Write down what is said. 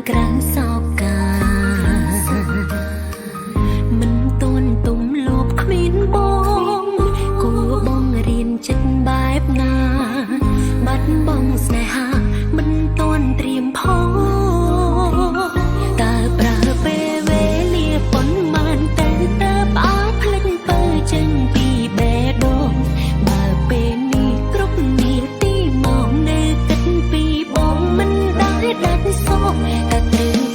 ក្រៅសោកកាមិនតន់ទុំលោភគ្មានបងគួរបងរៀនចិត្តបែបណាបាត់បង់ស្នេហាមិនតន់ត្រៀមផងតើប្រើពេលវេលាប៉ុន្មានតែតើអាចភ្លេចពើចេញពីបេះដូងបើពេលនេះគ្រប់នាទីមកនៅគិតពីបងមិនដែលដាច់សោកតែត្រូវ